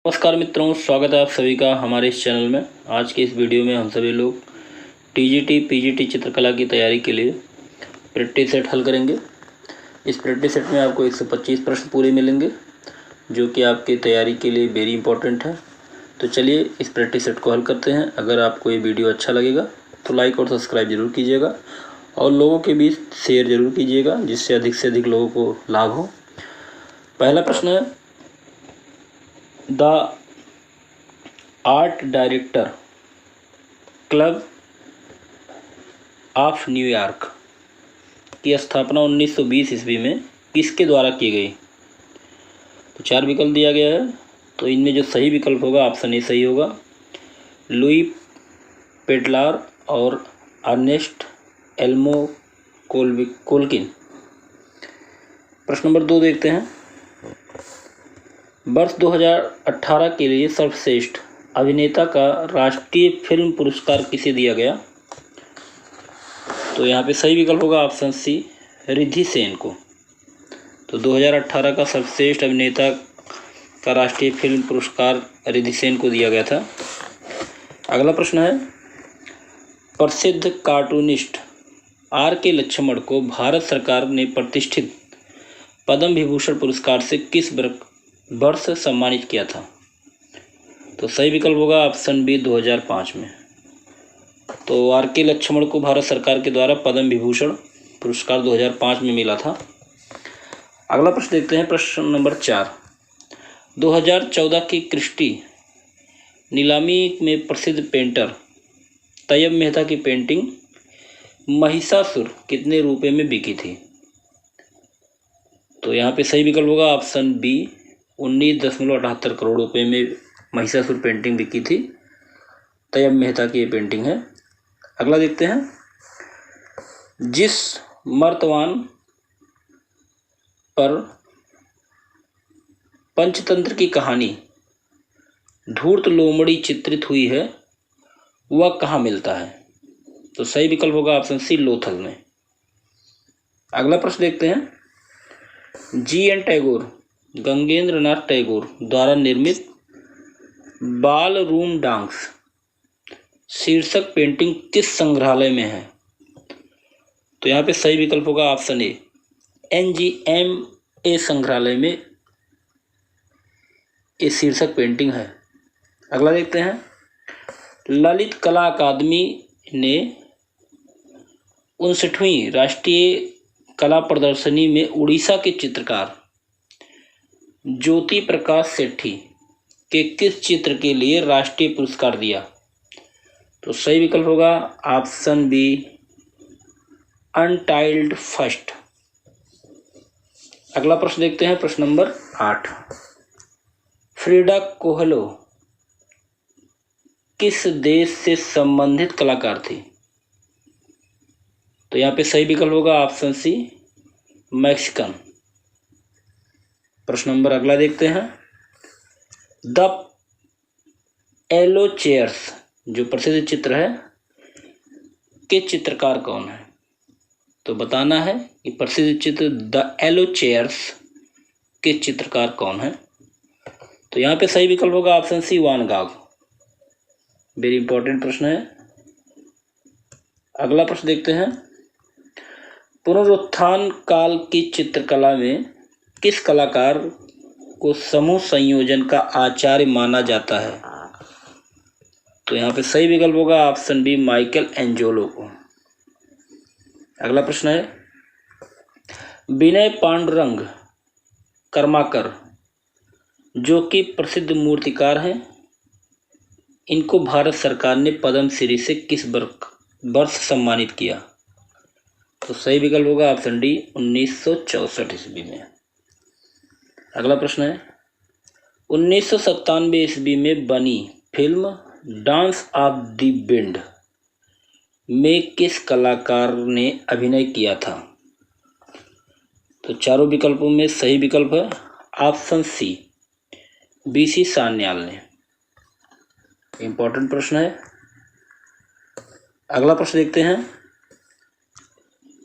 नमस्कार मित्रों, स्वागत है आप सभी का हमारे इस चैनल में। आज के इस वीडियो में हम सभी लोग टीजीटी पीजीटी चित्रकला की तैयारी के लिए प्रैक्टिस सेट हल करेंगे। इस प्रैक्टिस सेट में आपको 125 प्रश्न पूरे मिलेंगे, जो कि आपकी तैयारी के लिए वेरी इंपॉर्टेंट है। तो चलिए इस प्रैक्टिस सेट को हल करते हैं। अगर आपको ये वीडियो अच्छा लगेगा तो लाइक और सब्सक्राइब जरूर कीजिएगा और लोगों के बीच शेयर जरूर कीजिएगा, जिससे अधिक से अधिक लोगों को लाभ हो। पहला प्रश्न है, the art director club of New York की स्थापना 1920 ईस्वी में किसके द्वारा की गई? तो 4 विकल्प दिया गया है। तो इनमें जो सही विकल्प होगा, ऑप्शन ए सही होगा, लुई पेटलार और अर्नेस्ट एल्मो कोल्किन। प्रश्न नंबर 2 देखते हैं। वर्ष 2018 के लिए सर्वश्रेष्ठ अभिनेता का राष्ट्रीय फिल्म पुरस्कार किसे दिया गया? तो यहाँ पे सही विकल्प होगा ऑप्शन सी, रिद्धि सेन को। तो 2018 का सर्वश्रेष्ठ अभिनेता का राष्ट्रीय फिल्म पुरस्कार रिद्धि सेन को दिया गया था। अगला प्रश्न है, प्रसिद्ध कार्टूनिस्ट आर के लक्ष्मण को भारत सरकार ने प्रतिष्ठित पद्म विभूषण पुरस्कार से किस वर्ष सम्मानित किया था? तो सही विकल्प होगा ऑप्शन बी, 2005 में। तो आर के लक्ष्मण को भारत सरकार के द्वारा पद्म विभूषण पुरस्कार 2005 में मिला था। अगला प्रश्न देखते हैं, प्रश्न नंबर 4। 2014 की क्रिस्टी नीलामी में प्रसिद्ध पेंटर तैयब मेहता की पेंटिंग महिषासुर कितने रुपए में बिकी थी? तो यहाँ पे सही विकल्प होगा ऑप्शन बी, 19.78 करोड़ रुपए में महिषासुर पेंटिंग बिकी थी। तैयब मेहता की ये पेंटिंग है। अगला देखते हैं, जिस मर्तवान पर पंचतंत्र की कहानी धूर्त लोमड़ी चित्रित हुई है वह कहाँ मिलता है? तो सही विकल्प होगा ऑप्शन सी, लोथल में। अगला प्रश्न देखते हैं, जी.एन. टैगोर गंगेंद्र नाथ टैगोर द्वारा निर्मित बाल रूम डांस शीर्षक पेंटिंग किस संग्रहालय में है? तो यहाँ पे सही विकल्प होगा ऑप्शन ए, NGMA संग्रहालय में ये शीर्षक पेंटिंग है। अगला देखते हैं, ललित कला अकादमी ने 59वीं राष्ट्रीय कला प्रदर्शनी में उड़ीसा के चित्रकार ज्योति प्रकाश सेठी के किस चित्र के लिए राष्ट्रीय पुरस्कार दिया? तो सही विकल्प होगा ऑप्शन बी, अनटाइल्ड फर्स्ट। अगला प्रश्न देखते हैं, प्रश्न नंबर 8। फ्रिडा कोहलो किस देश से संबंधित कलाकार थी? तो यहाँ पे सही विकल्प होगा ऑप्शन सी, मैक्सिकन। प्रश्न नंबर अगला देखते हैं, द येलो चेयर्स जो प्रसिद्ध चित्र है के चित्रकार कौन है? तो बताना है कि प्रसिद्ध चित्र द येलो चेयर्स के चित्रकार कौन है। तो यहाँ पे सही विकल्प होगा ऑप्शन सी, वान गाग। वेरी इंपॉर्टेंट प्रश्न है। अगला प्रश्न देखते हैं, पुनरुत्थान काल की चित्रकला में किस कलाकार को समूह संयोजन का आचार्य माना जाता है? तो यहाँ पे सही विकल्प होगा ऑप्शन बी, माइकल एंजेलो को। अगला प्रश्न है, विनय पांडुरंग कर्माकर जो कि प्रसिद्ध मूर्तिकार हैं, इनको भारत सरकार ने पद्मश्री से किस वर्ष सम्मानित किया? तो सही विकल्प होगा ऑप्शन डी, 1964 ईस्वी में। अगला प्रश्न है, 1997 ईस्वी में बनी film dance of the wind में किस कलाकार ने अभिनय किया था? तो चारों विकल्पों में सही विकल्प है ऑप्शन सी, BC सान्याल ने। इंपॉर्टेंट प्रश्न है। अगला प्रश्न देखते हैं,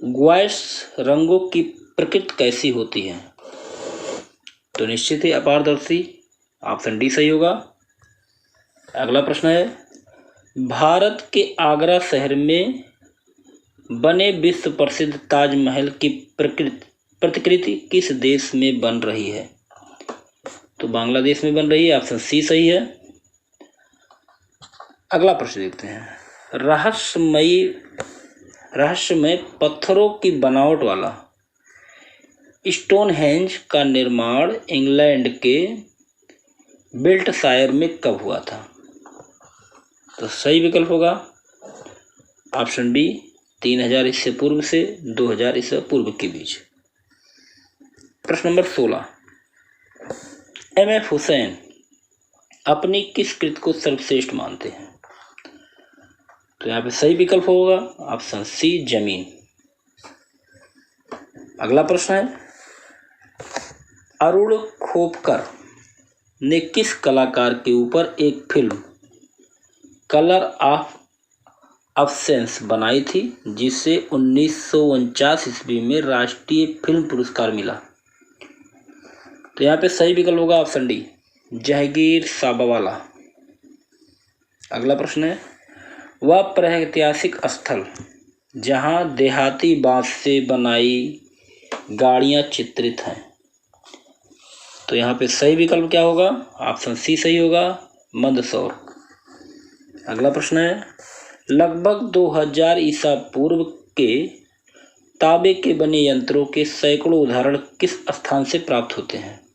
ग्वाश रंगों की प्रकृति कैसी होती है? तो निश्चित ही अपारदर्शी, ऑप्शन डी सही होगा। अगला प्रश्न है, भारत के आगरा शहर में बने विश्व प्रसिद्ध ताजमहल की प्रतिकृति किस देश में बन रही है? तो बांग्लादेश में बन रही है, ऑप्शन सी सही है। अगला प्रश्न देखते हैं, रहस्यमय पत्थरों की बनावट वाला स्टोनहेंज का निर्माण इंग्लैंड के बिल्टशायर में कब हुआ था? तो सही विकल्प होगा ऑप्शन बी, 3000 ईसा पूर्व से 2000 ईसा पूर्व के बीच। प्रश्न नंबर 16, एम.एफ. हुसैन अपनी किस कृत को सर्वश्रेष्ठ मानते हैं? तो यहाँ पे सही विकल्प होगा ऑप्शन सी, जमीन। अगला प्रश्न है, अरुण खोपकर ने किस कलाकार के ऊपर एक फिल्म कलर ऑफ अब्सेंस बनाई थी जिसे 1949 ईस्वी में राष्ट्रीय फिल्म पुरस्कार मिला? तो यहाँ पे सही विकल्प होगा ऑप्शन डी, जहांगीर साबावाला। अगला प्रश्न है, वह प्रागैतिहासिक स्थल जहां देहाती बांस से बनाई गाड़ियां चित्रित हैं? तो यहाँ पे सही विकल्प क्या होगा? ऑप्शन सी सही होगा, मंदसौर। अगला प्रश्न है, लगभग 2000 ईसा पूर्व के तांबे के बने यंत्रों के सैकड़ों उदाहरण किस स्थान से प्राप्त होते हैं?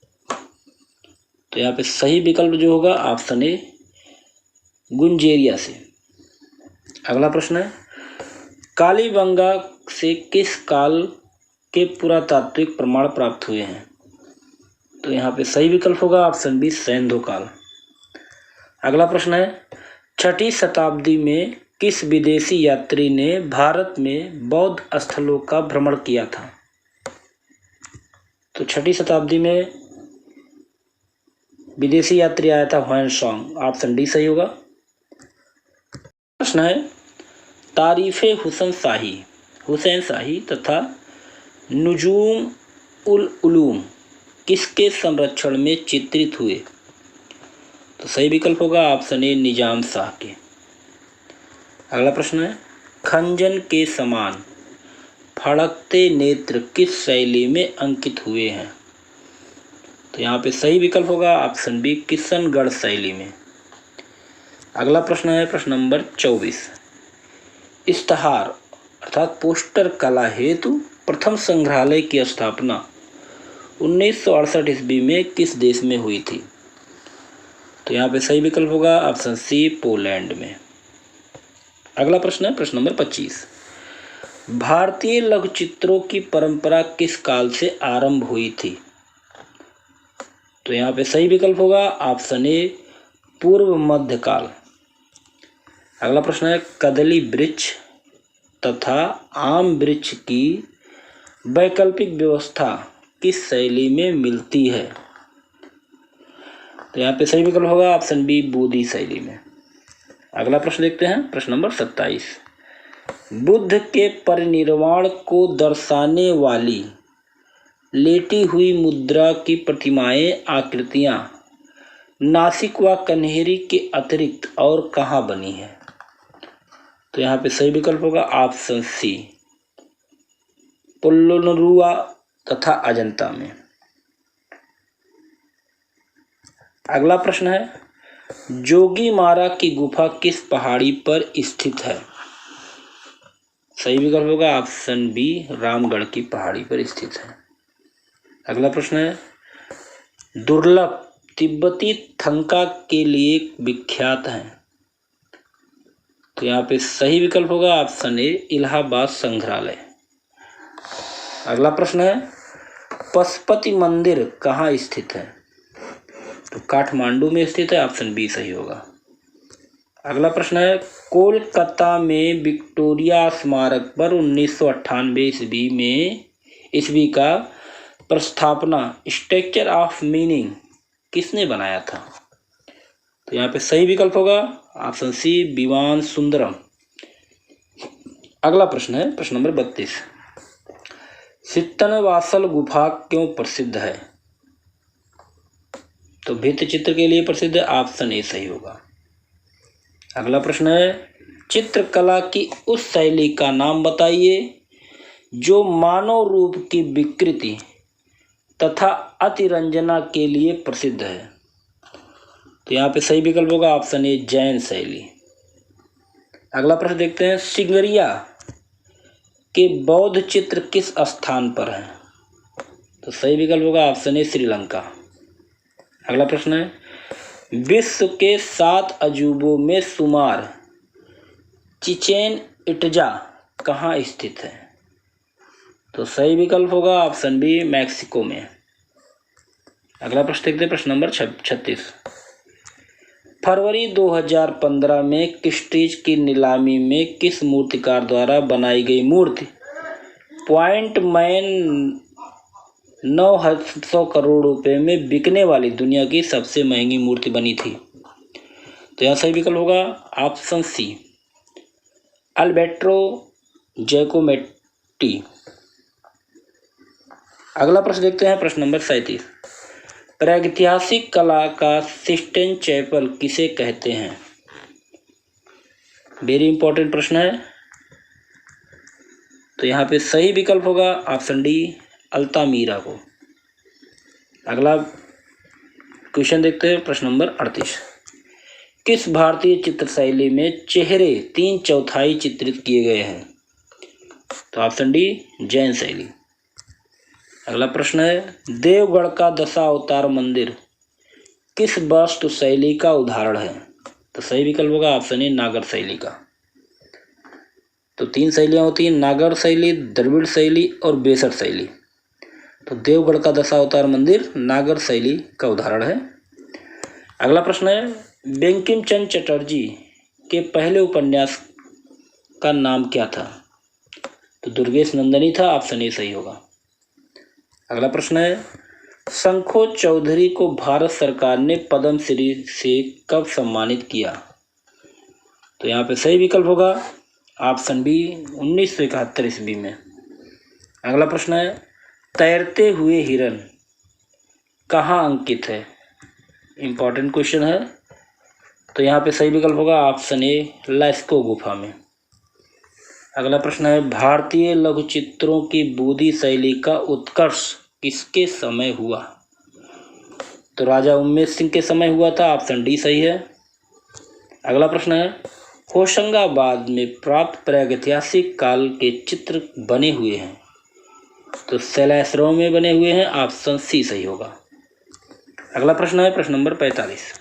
तो यहाँ पे सही विकल्प जो होगा ऑप्शन ए, गुंजेरिया से। अगला प्रश्न है, कालीबंगा से किस काल के पुरातात्विक प्रमाण प्राप्त हुए हैं? तो यहाँ पे सही विकल्प होगा ऑप्शन बी, सैंधव काल। अगला प्रश्न है, 6वीं शताब्दी में किस विदेशी यात्री ने भारत में बौद्ध स्थलों का भ्रमण किया था? तो 6वीं शताब्दी में विदेशी यात्री आया था ह्वेनसांग, ऑप्शन डी सही होगा। प्रश्न है, तारीफ़े हुसैन शाही तथा नुजूम उल उलूम किसके संरक्षण में चित्रित हुए? तो सही विकल्प होगा ऑप्शन ए, निजाम शाह के। अगला प्रश्न है, खंजन के समान फड़कते नेत्र किस शैली में अंकित हुए हैं? तो यहाँ पे सही विकल्प होगा ऑप्शन बी, किशनगढ़ शैली में। अगला प्रश्न है प्रश्न नंबर 24, इश्तहार अर्थात पोस्टर कला हेतु प्रथम संग्रहालय की स्थापना 1968 ईस्वी में किस देश में हुई थी? तो यहाँ पे सही विकल्प होगा ऑप्शन सी, पोलैंड में। अगला प्रश्न है प्रश्न नंबर 25, भारतीय लघुचित्रों की परंपरा किस काल से आरंभ हुई थी? तो यहाँ पे सही विकल्प होगा ऑप्शन ए, पूर्व मध्यकाल। अगला प्रश्न है, कदली वृक्ष तथा आम वृक्ष की वैकल्पिक व्यवस्था किस शैली में मिलती है? तो यहाँ पे सही विकल्प होगा ऑप्शन बी, बोधि शैली में। अगला प्रश्न देखते हैं प्रश्न नंबर 27, बुद्ध के परिनिर्वाण को दर्शाने वाली लेटी हुई मुद्रा की प्रतिमाएं आकृतियां नासिक व कन्हेरी के अतिरिक्त और कहाँ बनी है? तो यहाँ पे सही विकल्प होगा ऑप्शन सी, पोल्लनरुवा तथा अजंता में। अगला प्रश्न है, जोगीमारा की गुफा किस पहाड़ी पर स्थित है? सही विकल्प होगा ऑप्शन बी, रामगढ़ की पहाड़ी पर स्थित है। अगला प्रश्न है, दुर्लभ तिब्बती थंका के लिए विख्यात है? तो यहाँ पे सही विकल्प होगा ऑप्शन ए, इलाहाबाद संग्रहालय। अगला प्रश्न है, पशुपति मंदिर कहाँ स्थित है? तो काठमांडू में स्थित है, ऑप्शन बी सही होगा। अगला प्रश्न है, कोलकाता में विक्टोरिया स्मारक पर 1998 ईस्वी का प्रस्थापना स्ट्रक्चर ऑफ मीनिंग किसने बनाया था? तो यहाँ पे सही विकल्प होगा ऑप्शन सी, विमान सुंदरम। अगला प्रश्न है प्रश्न नंबर 32, सित्तनवासल गुफा क्यों प्रसिद्ध है? तो भित्ति चित्र के लिए प्रसिद्ध है, ऑप्शन ए सही होगा। अगला प्रश्न है, चित्रकला की उस शैली का नाम बताइए जो मानव रूप की विकृति तथा अतिरंजना के लिए प्रसिद्ध है। तो यहाँ पे सही विकल्प होगा ऑप्शन ए जैन शैली। अगला प्रश्न देखते हैं, सिंगरिया के बौद्ध चित्र किस स्थान पर हैं। तो सही विकल्प होगा ऑप्शन ए श्रीलंका। अगला प्रश्न है, विश्व के 7 अजूबों में शुमार चिचेन इट्जा कहाँ स्थित है। तो सही विकल्प होगा ऑप्शन बी मैक्सिको में। अगला प्रश्न देखते हैं, प्रश्न नंबर 36। फरवरी 2015 में क्रिस्टीज की नीलामी में किस मूर्तिकार द्वारा बनाई गई मूर्ति पॉइंट मैन 900 करोड़ रुपए में बिकने वाली दुनिया की सबसे महंगी मूर्ति बनी थी। तो यहाँ सही विकल्प होगा ऑप्शन सी अल्बर्टो जैकोमेटी। अगला प्रश्न देखते हैं, प्रश्न नंबर 37। प्रागैतिहासिक कला का सिस्टीन चैपल किसे कहते हैं। वेरी इंपॉर्टेंट प्रश्न है। तो यहाँ पे सही विकल्प होगा ऑप्शन डी अल्तामीरा को। अगला क्वेश्चन देखते हैं, प्रश्न नंबर 38। किस भारतीय चित्र शैली में चेहरे 3/4 चित्रित किए गए हैं। तो ऑप्शन डी जैन शैली। अगला प्रश्न है, देवगढ़ का दशावतार मंदिर किस वास्तु शैली का उदाहरण है। तो सही विकल्प होगा ऑप्शन ए नागर शैली का। तो 3 शैलियाँ होती हैं, नागर शैली, द्रविड़ शैली और बेसर शैली। तो देवगढ़ का दशावतार मंदिर नागर शैली का उदाहरण है। अगला प्रश्न है, बंकिम चंद्र चटर्जी के पहले उपन्यास का नाम क्या था। तो दुर्गेश नंदनी था, ऑप्शन ए सही होगा। अगला प्रश्न है, शंखो चौधरी को भारत सरकार ने पद्मश्री से कब सम्मानित किया। तो यहाँ पे सही विकल्प होगा ऑप्शन बी 1971 ईस्वी में। अगला प्रश्न है, तैरते हुए हिरन कहाँ अंकित है। इंपॉर्टेंट क्वेश्चन है। तो यहाँ पे सही विकल्प होगा ऑप्शन ए लास्को गुफा में। अगला प्रश्न है, भारतीय लघु चित्रों की बूदी शैली का उत्कर्ष किसके समय हुआ। तो राजा उमेश सिंह के समय हुआ था, ऑप्शन डी सही है। अगला प्रश्न है, होशंगाबाद में प्राप्त प्रागैतिहासिक काल के चित्र बने हुए हैं। तो शैलाश्रम में बने हुए हैं, ऑप्शन सी सही होगा। अगला प्रश्न है, प्रश्न नंबर 45।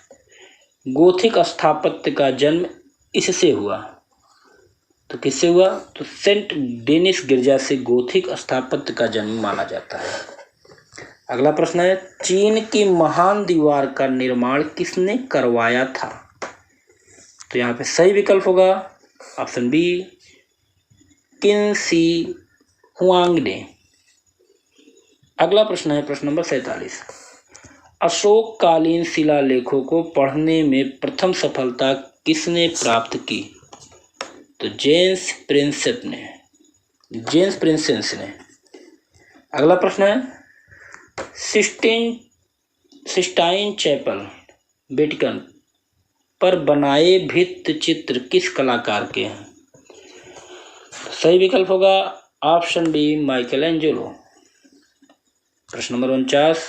गोथिक स्थापत्य का जन्म इससे हुआ। तो किससे हुआ। तो सेंट डेनिस गिरजा से गोथिक स्थापत्य का जन्म माना जाता है। अगला प्रश्न है, चीन की महान दीवार का निर्माण किसने करवाया था। तो यहाँ पे सही विकल्प होगा ऑप्शन बी किन शी हुआंग ने। अगला प्रश्न है, प्रश्न नंबर 47। अशोककालीन शिलालेखों को पढ़ने में प्रथम सफलता किसने प्राप्त की। तो जेम्स प्रिंसेस ने। अगला प्रश्न है, सिस्टाइन चैपल वेटिकन पर बनाए भित्ति चित्र किस कलाकार के हैं। सही विकल्प होगा ऑप्शन डी माइकल एंजेलो। प्रश्न नंबर 49।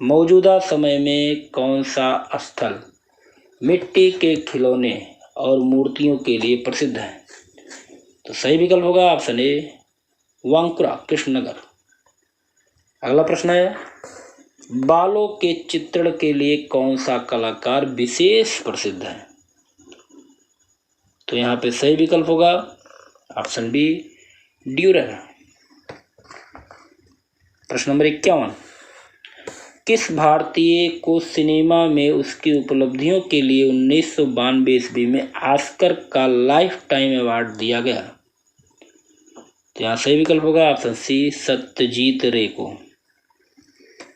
मौजूदा समय में कौन सा स्थल मिट्टी के खिलौने और मूर्तियों के लिए प्रसिद्ध है। तो सही विकल्प होगा ऑप्शन ए वांकुरा कृष्णनगर। अगला प्रश्न है, बालों के चित्रण के लिए कौन सा कलाकार विशेष प्रसिद्ध है। तो यहाँ पे सही विकल्प होगा ऑप्शन बी ड्यूरेर। प्रश्न नंबर 51। किस भारतीय को सिनेमा में उसकी उपलब्धियों के लिए 1992 ईस्वी में ऑस्कर का लाइफ टाइम अवार्ड दिया गया। तो यहाँ सही विकल्प होगा ऑप्शन सी सत्यजीत रे को।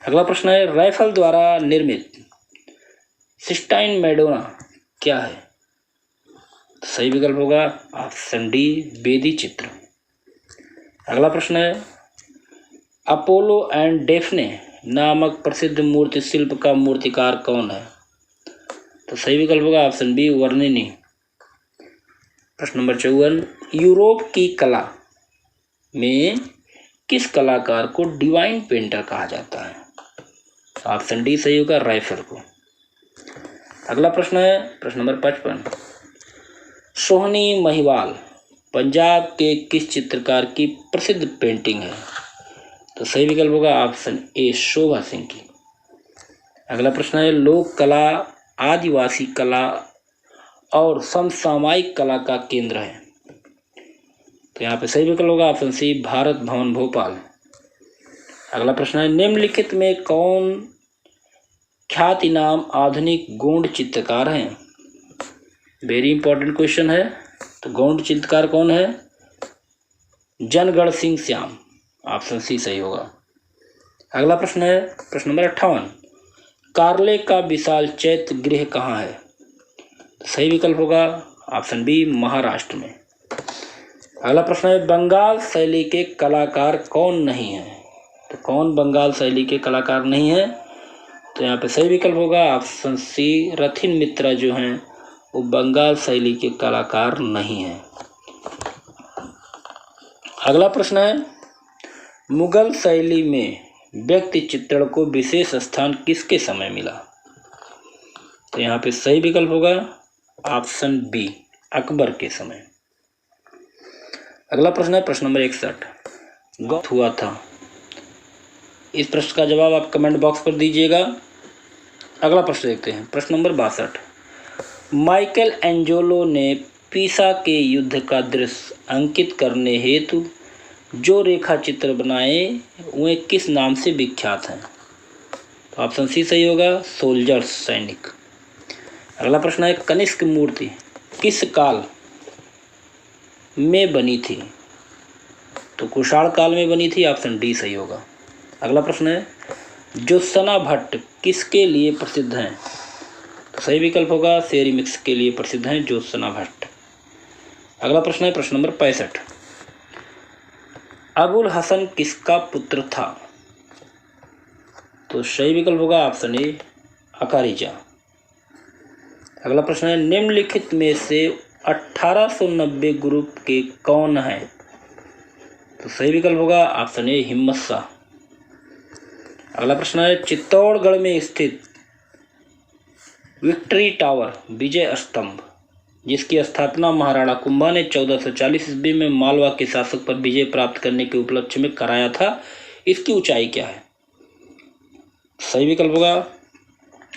अगला प्रश्न है, राइफल द्वारा निर्मित सिस्टाइन मैडोना क्या है। तो सही विकल्प होगा ऑप्शन डी बेदी चित्र। अगला प्रश्न है, अपोलो एंड डेफने नामक प्रसिद्ध मूर्ति शिल्प का मूर्तिकार कौन है? तो सही विकल्प होगा ऑप्शन बी, वर्णिनी। प्रश्न नंबर 54, यूरोप की कला में किस कलाकार को डिवाइन पेंटर कहा जाता है? तो ऑप्शन डी सही होगा, राइफल को। अगला प्रश्न है प्रश्न नंबर 55, सोहनी महिवाल पंजाब के किस चित्रकार की प्रसिद्ध पेंटिंग है? तो सही विकल्प होगा ऑप्शन ए, शोभा सिंह की। अगला प्रश्न है, लोक कला आदिवासी कला और समसामयिक कला का केंद्र है। तो यहाँ पे सही विकल्प होगा ऑप्शन सी, भारत भवन भोपाल। अगला प्रश्न है, निम्नलिखित में कौन ख्यातिनाम आधुनिक गोंड चित्रकार हैं? वेरी इंपॉर्टेंट क्वेश्चन है। तो गोंड चित्रकार कौन है? जनगढ़ सिंह श्याम, ऑप्शन सी सही होगा। अगला प्रश्न है प्रश्न नंबर 58, कार्ले का विशाल चैत्य गृह कहाँ है? तो सही विकल्प होगा ऑप्शन बी, महाराष्ट्र में। अगला प्रश्न है, बंगाल शैली के कलाकार कौन नहीं है? तो कौन बंगाल शैली के कलाकार नहीं है? तो यहाँ पे सही विकल्प होगा ऑप्शन सी, रथिन मित्रा जो हैं वो बंगाल शैली के कलाकार नहीं हैं। अगला प्रश्न है, मुगल शैली में व्यक्ति चित्रण को विशेष स्थान किसके समय मिला? तो यहाँ पे सही विकल्प होगा ऑप्शन बी, अकबर के समय। अगला प्रश्न है प्रश्न नंबर 61, गौत हुआ था। इस प्रश्न का जवाब आप कमेंट बॉक्स पर दीजिएगा। अगला प्रश्न देखते हैं प्रश्न नंबर 62, माइकल एंजेलो ने पीसा के युद्ध का दृश्य अंकित करने हेतु जो रेखा चित्र बनाए वे किस नाम से विख्यात हैं? तो ऑप्शन सी सही होगा, सोल्जर्स, सैनिक। अगला प्रश्न है, कनिष्क मूर्ति किस काल में बनी थी? तो कुषाण काल में बनी थी, ऑप्शन डी सही होगा। अगला प्रश्न है, ज्योत्सना भट्ट किसके लिए प्रसिद्ध हैं? तो सही विकल्प होगा, सेरेमिक्स के लिए प्रसिद्ध हैं ज्योत्सना भट्ट। अगला प्रश्न है प्रश्न नंबर 65, अबुल हसन किसका पुत्र था? तो सही विकल्प होगा ऑप्शन ए, अकारिजा। अगला प्रश्न है, निम्नलिखित में से 1890 ग्रुप के कौन हैं? तो सही विकल्प होगा ऑप्शन ए, हिम्मत शाह। अगला प्रश्न है, चित्तौड़गढ़ में स्थित विक्ट्री टावर विजय स्तंभ जिसकी स्थापना महाराणा कुंभा ने 1440 ईस्वी में मालवा के शासक पर विजय प्राप्त करने के उपलक्ष्य में कराया था, इसकी ऊंचाई क्या है? सही विकल्प होगा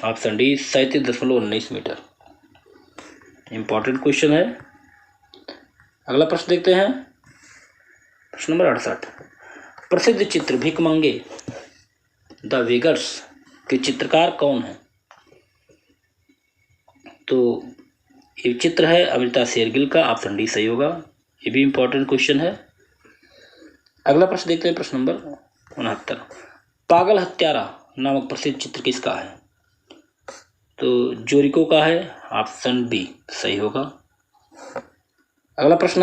option D, 37.19 metre. Important question है। अगला प्रश्न देखते हैं प्रश्न नंबर 68, प्रसिद्ध चित्र भिकमंगे द विगर्स के चित्रकार कौन है? तो ये चित्र है अमृता शेरगिल का, ऑप्शन डी सही होगा। ये भी इंपॉर्टेंट क्वेश्चन है। अगला प्रश्न देखते हैं प्रश्न नंबर 69, पागल हत्यारा नामक प्रसिद्ध चित्र किसका है? तो जोरिको का है, ऑप्शन बी सही होगा। अगला प्रश्न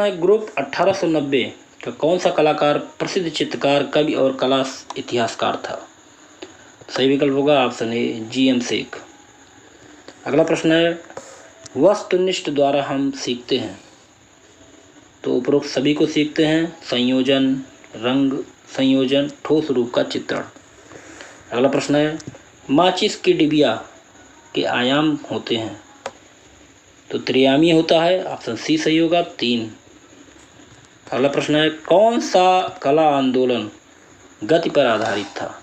है ग्रुप 1890 का कौन सा कलाकार प्रसिद्ध चित्रकार, कवि और कला इतिहासकार था? सही विकल्प होगा ऑप्शन ए, जी.एम. शेख। अगला प्रश्न है, वस्तुनिष्ठ द्वारा हम सीखते हैं। तो उपरोक्त सभी को सीखते हैं, संयोजन, रंग संयोजन, ठोस रूप का चित्रण। अगला प्रश्न है, माचिस की डिबिया के आयाम होते हैं। तो त्रियामी होता है, ऑप्शन सी सही होगा, 3। अगला प्रश्न है, कौन सा कला आंदोलन गति पर आधारित था?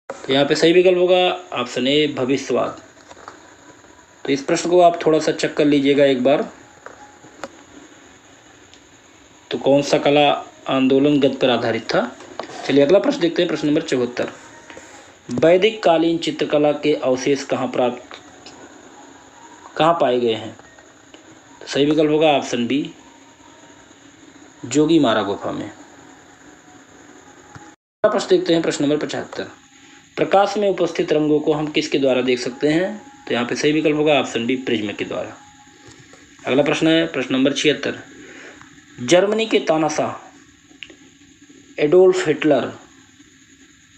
तो यहाँ पे सही विकल्प होगा ऑप्शन ए, भविष्यवाद। तो इस प्रश्न को आप थोड़ा सा चेक कर लीजिएगा एक बार। तो कौन सा कला आंदोलन गति पर आधारित था? चलिए अगला प्रश्न देखते हैं प्रश्न नंबर 74, वैदिक कालीन चित्रकला के अवशेष कहाँ पाए गए हैं? तो सही विकल्प होगा ऑप्शन बी, जोगीमारा गुफा में। अगला प्रश्न देखते हैं प्रश्न नंबर 75, प्रकाश में उपस्थित रंगों को हम किसके द्वारा देख सकते हैं? तो यहाँ पे सही विकल्प होगा ऑप्शन बी, प्रिज्म के द्वारा। अगला प्रश्न है प्रश्न नंबर 76, जर्मनी के तानाशाह एडोल्फ हिटलर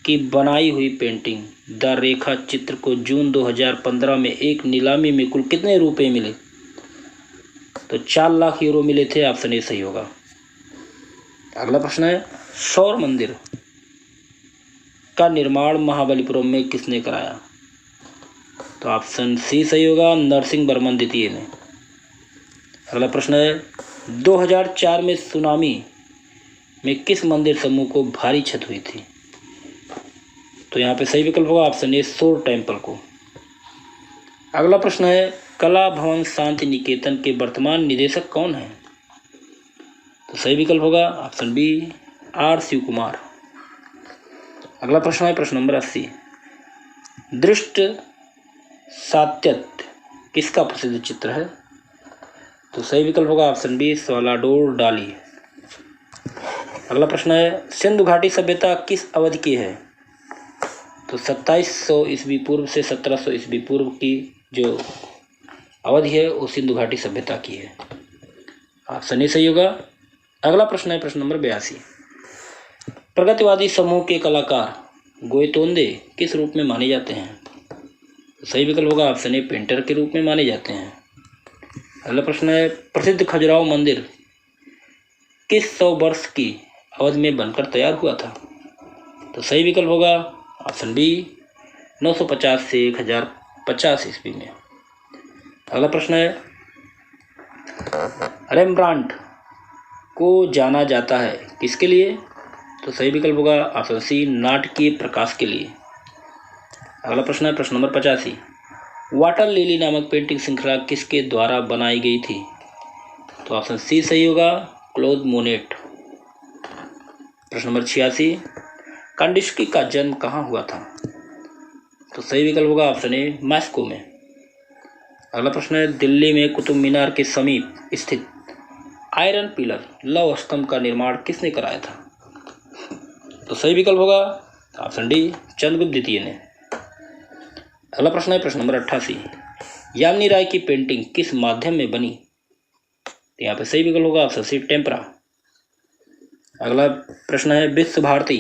की बनाई हुई पेंटिंग द रेखा चित्र को जून 2015 में एक नीलामी में कुल कितने रुपए मिले? तो 4 लाख यूरो मिले थे। ऑप्शन ए सही होगा। अगला प्रश्न है, सौर मंदिर का निर्माण महाबलीपुरम में किसने कराया? तो ऑप्शन सी सही होगा, नरसिंह वर्मन द्वितीय ने। अगला प्रश्न है, 2004 में सुनामी में किस मंदिर समूह को भारी क्षति हुई थी? तो यहाँ पे सही विकल्प होगा ऑप्शन ए, सोर टेम्पल को। अगला प्रश्न है, कला भवन शांति निकेतन के वर्तमान निदेशक कौन है? तो सही विकल्प होगा option B, R Shiv Kumar. अगला प्रश्न है प्रश्न नंबर 80, दृष्ट सात्यत किसका प्रसिद्ध चित्र है? तो सही विकल्प होगा ऑप्शन बी, साल्वाडोर डाली। अगला प्रश्न है, सिंधु घाटी सभ्यता किस अवधि की है? तो 2700 ईस्वी पूर्व से 1700 ईस्वी पूर्व की जो अवधि है वो सिंधु घाटी सभ्यता की है। ऑप्शन ए सही होगा। अगला प्रश्न है प्रश्न नंबर 82, प्रगतिवादी समूह के कलाकार गोयतोंदे किस रूप में माने जाते हैं? तो सही विकल्प होगा ऑप्शन ए, पेंटर के रूप में माने जाते हैं। अगला प्रश्न है, प्रसिद्ध खजुराहो मंदिर किस 100 वर्ष की अवधि में बनकर तैयार हुआ था? तो सही विकल्प होगा ऑप्शन बी, 950 से 1050 ईस्वी में। अगला प्रश्न है, रेम्ब्रांट को जाना जाता है किसके लिए? तो सही विकल्प होगा ऑप्शन सी, नाटकीय प्रकाश के लिए। अगला प्रश्न है प्रश्न नंबर 85, वाटर लिली नामक पेंटिंग श्रृंखला किसके द्वारा बनाई गई थी? तो ऑप्शन सी सही होगा, क्लोद मोनेट। प्रश्न नंबर 86, कांडिस्की का जन्म कहाँ हुआ था? तो सही विकल्प होगा ऑप्शन ए, मॉस्को में। अगला प्रश्न है, दिल्ली में कुतुब मीनार के समीप स्थित आयरन पिलर लौह स्तंभ का निर्माण किसने कराया था? तो सही विकल्प होगा ऑप्शन डी, चंद्रगुप्त द्वितीय ने। अगला प्रश्न है प्रश्न नंबर 88, यामिनी राय की पेंटिंग किस माध्यम में बनी? तो यहाँ पे सही विकल्प होगा ऑप्शन सी, टेम्परा। अगला प्रश्न है, विश्व भारती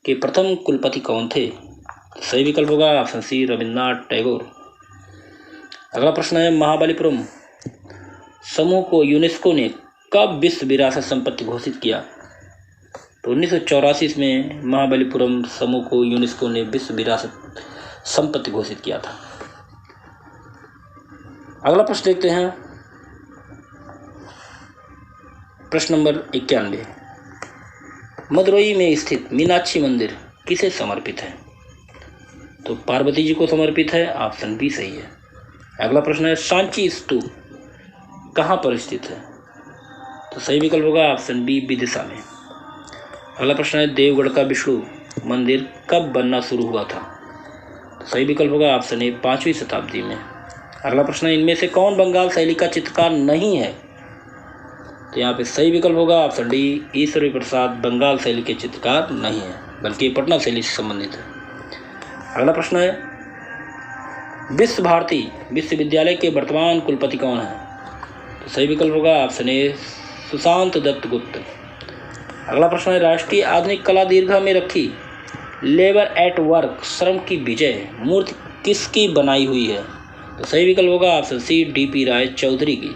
के प्रथम कुलपति कौन थे? तो सही विकल्प होगा ऑप्शन सी, रविन्द्रनाथ टैगोर। अगला प्रश्न है, महाबलीपुरम समूह को यूनेस्को ने कब विश्व विरासत संपत्ति घोषित किया? तो 1984 में महाबलीपुरम समूह को यूनेस्को ने विश्व विरासत संपत्ति घोषित किया था। अगला प्रश्न देखते हैं प्रश्न नंबर 91, मदुरई में स्थित मीनाक्षी मंदिर किसे समर्पित है? तो पार्वती जी को समर्पित है। ऑप्शन बी सही है। अगला प्रश्न है, सांची स्तूप कहाँ पर स्थित है? तो सही विकल्प होगा ऑप्शन बी, विदिशा में। अगला प्रश्न है, देवगढ़ का विष्णु मंदिर कब बनना शुरू हुआ था? तो सही विकल्प होगा ऑप्शन ए, 5वीं शताब्दी में। अगला प्रश्न है, इनमें से कौन बंगाल शैली का चित्रकार नहीं है? तो यहाँ पे सही विकल्प होगा ऑप्शन डी, ईश्वरी प्रसाद बंगाल शैली के चित्रकार नहीं है, बल्कि पटना शैली से संबंधित है। अगला प्रश्न है, विश्व भारती विश्वविद्यालय के वर्तमान कुलपति कौन है? तो सही विकल्प होगा ऑप्शन ए, सुशांत दत्त गुप्त। अगला प्रश्न है, राष्ट्रीय आधुनिक कला दीर्घा में रखी लेबर एट वर्क श्रम की विजय मूर्ति किसकी बनाई हुई है? तो सही विकल्प होगा ऑप्शन सी, डीपी राय चौधरी की।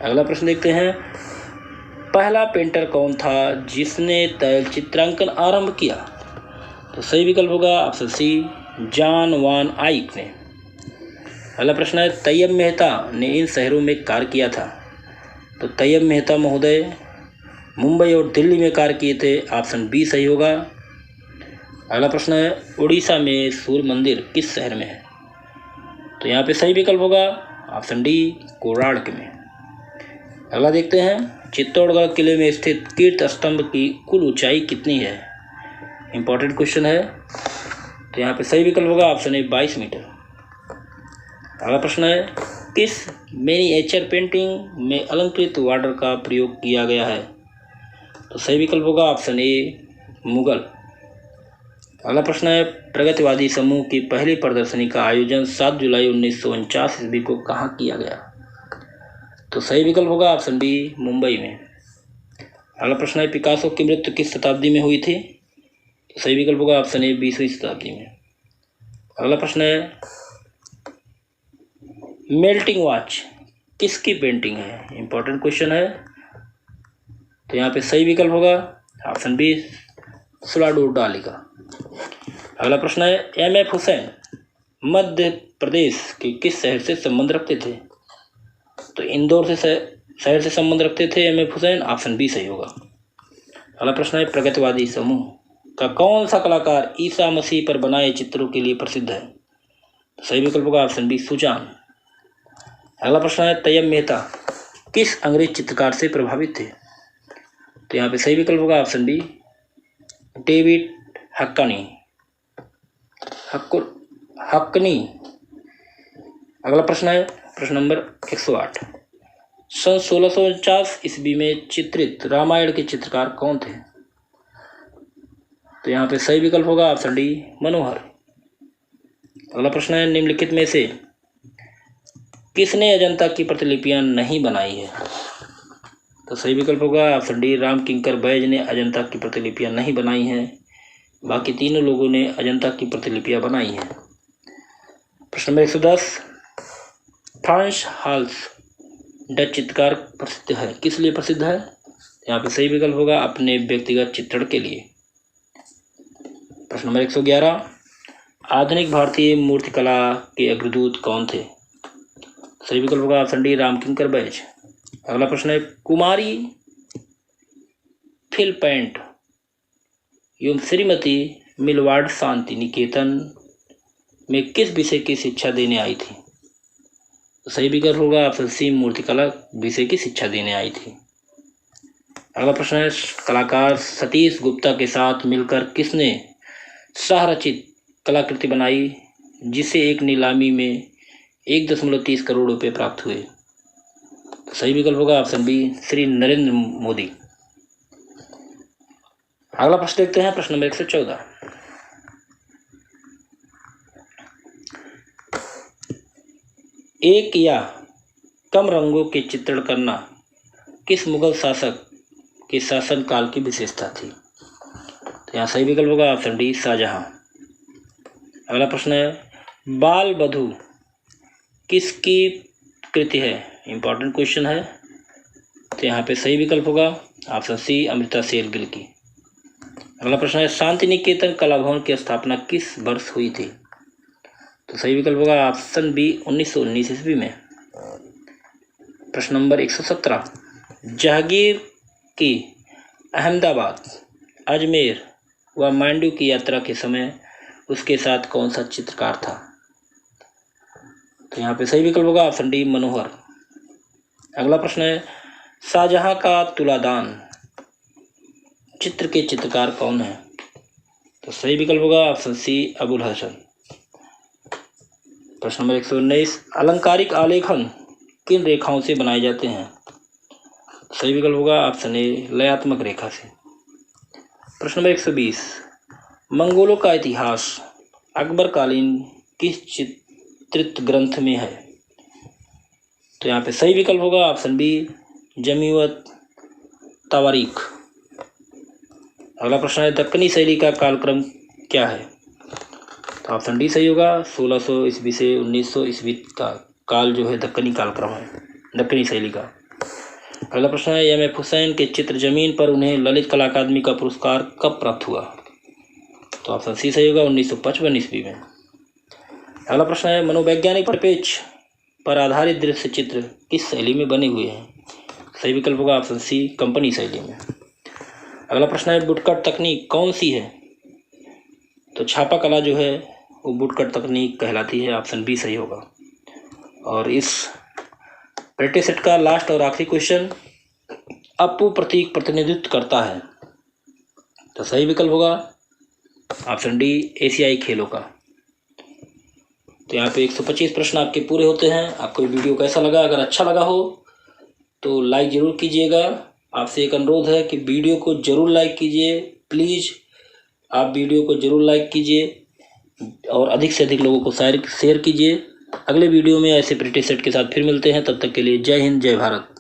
अगला प्रश्न देखते हैं, पहला पेंटर कौन था जिसने तैल चित्रांकन आरंभ किया? तो सही विकल्प होगा ऑप्शन सी, जॉन वान आइक ने। अगला प्रश्न है, तैयब मेहता ने इन शहरों में कार्य किया था? तो तैयब मेहता महोदय मुंबई और दिल्ली में कार्य किए थे। ऑप्शन बी सही होगा। अगला प्रश्न है, उड़ीसा में सूर्य मंदिर किस शहर में है? तो यहाँ पे सही विकल्प होगा ऑप्शन डी, कोणार्क में। अगला देखते हैं, चित्तौड़गढ़ किले में स्थित कीर्ति स्तंभ की कुल ऊंचाई कितनी है? इंपॉर्टेंट क्वेश्चन है। तो यहाँ पे सही विकल्प होगा ऑप्शन ए, 22 मीटर। अगला प्रश्न है, किस मिनिएचर पेंटिंग में अलंकृत वाटर का प्रयोग किया गया है? तो सही विकल्प होगा ऑप्शन ए, मुगल। अगला प्रश्न है, प्रगतिवादी समूह की पहली प्रदर्शनी का आयोजन 7 जुलाई 1949 ईस्वी को कहाँ किया गया? तो सही विकल्प होगा ऑप्शन बी, मुंबई में। अगला प्रश्न है पिकासो की मृत्यु किस शताब्दी में हुई थी? तो सही विकल्प होगा ऑप्शन ए 20वीं शताब्दी में। अगला प्रश्न है मेल्टिंग वॉच किसकी पेंटिंग है? इंपॉर्टेंट क्वेश्चन है। तो यहाँ पे सही विकल्प होगा ऑप्शन बी सलाडोर डाली का। अगला प्रश्न है एम.एफ. हुसैन मध्य प्रदेश के किस शहर से संबंध रखते थे? तो इंदौर से शहर से संबंध रखते थे एम.एफ. हुसैन, ऑप्शन बी सही होगा। अगला प्रश्न है प्रगतिवादी समूह का कौन सा कलाकार ईसा मसीह पर बनाए चित्रों के लिए प्रसिद्ध है? तो सही विकल्प होगा ऑप्शन बी सुजान। अगला प्रश्न है तैयब मेहता किस अंग्रेज चित्रकार से प्रभावित थे? तो यहाँ पे सही विकल्प होगा ऑप्शन बी डेविड हक्कनी। अगला प्रश्न है प्रश्न नंबर 108 सन 1649 ईस्वी में चित्रित रामायण के चित्रकार कौन थे? तो यहाँ पे सही विकल्प होगा ऑप्शन डी मनोहर। अगला प्रश्न है निम्नलिखित में से किसने अजंता की प्रतिलिपियां नहीं बनाई है? तो सही विकल्प होगा ऑप्शन डी राम किंकर बैज ने अजंता की प्रतिलिपियां नहीं बनाई हैं, बाकी तीनों लोगों ने अजंता की प्रतिलिपियां बनाई हैं। प्रश्न नंबर 110 फ्रांस हाल्स डच चित्रकार प्रसिद्ध है, किस लिए प्रसिद्ध है? यहाँ पे सही विकल्प होगा अपने व्यक्तिगत चित्रण के लिए। प्रश्न नंबर 111 आधुनिक भारतीय मूर्तिकला के अग्रदूत कौन थे? सही विकल्प होगा ऑप्शन डी रामकिंकर बैज। अगला प्रश्न है कुमारी फिलपेंट एवं श्रीमती मिलवार्ड शांति निकेतन में किस विषय की शिक्षा देने आई थी? तो सही विकल्प होगा ऑप्शन सी मूर्तिकला विषय की शिक्षा देने आई थी। अगला प्रश्न है कलाकार सतीश गुप्ता के साथ मिलकर किसने सहरचित कलाकृति बनाई जिसे एक नीलामी में 1.30 करोड़ रुपए प्राप्त हुए? तो सही विकल्प होगा ऑप्शन बी श्री नरेंद्र मोदी। अगला प्रश्न देखते हैं प्रश्न नंबर 114 एक या कम रंगों के चित्रण करना किस मुगल शासक के शासन काल की विशेषता थी? तो यहाँ सही विकल्प होगा ऑप्शन डी शाहजहां। अगला प्रश्न है बाल बधू किसकी कृति है? इंपॉर्टेंट क्वेश्चन है। तो यहाँ पे सही विकल्प होगा ऑप्शन सी अमृता शेरगिल की। अगला प्रश्न है शांति निकेतन कला भवन की स्थापना किस वर्ष हुई थी? तो सही विकल्प होगा ऑप्शन बी 1919 ईस्वी में। प्रश्न नंबर 117 जहांगीर की अहमदाबाद, अजमेर व मांडू की यात्रा के समय उसके साथ कौन सा चित्रकार था? तो यहाँ पे सही विकल्प होगा ऑप्शन डी मनोहर। अगला प्रश्न है शाहजहां का तुलादान चित्र के चित्रकार कौन है? तो सही विकल्प होगा ऑप्शन सी अबुल हसन। प्रश्न नंबर 119 अलंकारिक आलेखन किन रेखाओं से बनाए जाते हैं? सही विकल्प होगा ऑप्शन ए लयात्मक रेखा से। प्रश्न नंबर 120 मंगोलों का इतिहास अकबरकालीन किस चित्रित ग्रंथ में है? तो यहाँ पे सही विकल्प होगा ऑप्शन बी जमीयत तवारीख। अगला प्रश्न है दक्कनी शैली का कालक्रम क्या है? तो ऑप्शन डी सही होगा 1600 ईस्वी से 1900 ईस्वी का काल जो है दक्कनी कालक्रम है, दक्कनी शैली का। अगला प्रश्न है एम.एफ. हुसैन के चित्र जमीन पर उन्हें ललित कला अकादमी का पुरस्कार कब प्राप्त हुआ? तो ऑप्शन सी सही होगा 1955 ईस्वी में। अगला प्रश्न है मनोवैज्ञानिक परिप्रेक्ष्य पर आधारित दृश्य चित्र किस शैली में बने हुए हैं? सही विकल्प होगा ऑप्शन सी कंपनी शैली में। अगला प्रश्न है वुडकट तकनीक कौन सी है? तो छापा कला जो है वो वुडकट तकनीक कहलाती है, ऑप्शन बी सही होगा। और इस प्रैक्टिस सेट का लास्ट और आखिरी क्वेश्चन अपू प्रतीक प्रतिनिधित्व करता है? तो सही विकल्प होगा ऑप्शन डी एशियाई खेलों का। तो यहाँ पे 125 प्रश्न आपके पूरे होते हैं। आपको वीडियो कैसा लगा? अगर अच्छा लगा हो तो लाइक ज़रूर कीजिएगा। आपसे एक अनुरोध है कि वीडियो को ज़रूर लाइक कीजिए, प्लीज़ आप वीडियो को ज़रूर लाइक कीजिए और अधिक से अधिक लोगों को शेयर कीजिए। अगले वीडियो में ऐसे प्रैक्टिस सेट के साथ फिर मिलते हैं, तब तक के लिए जय हिंद जय भारत।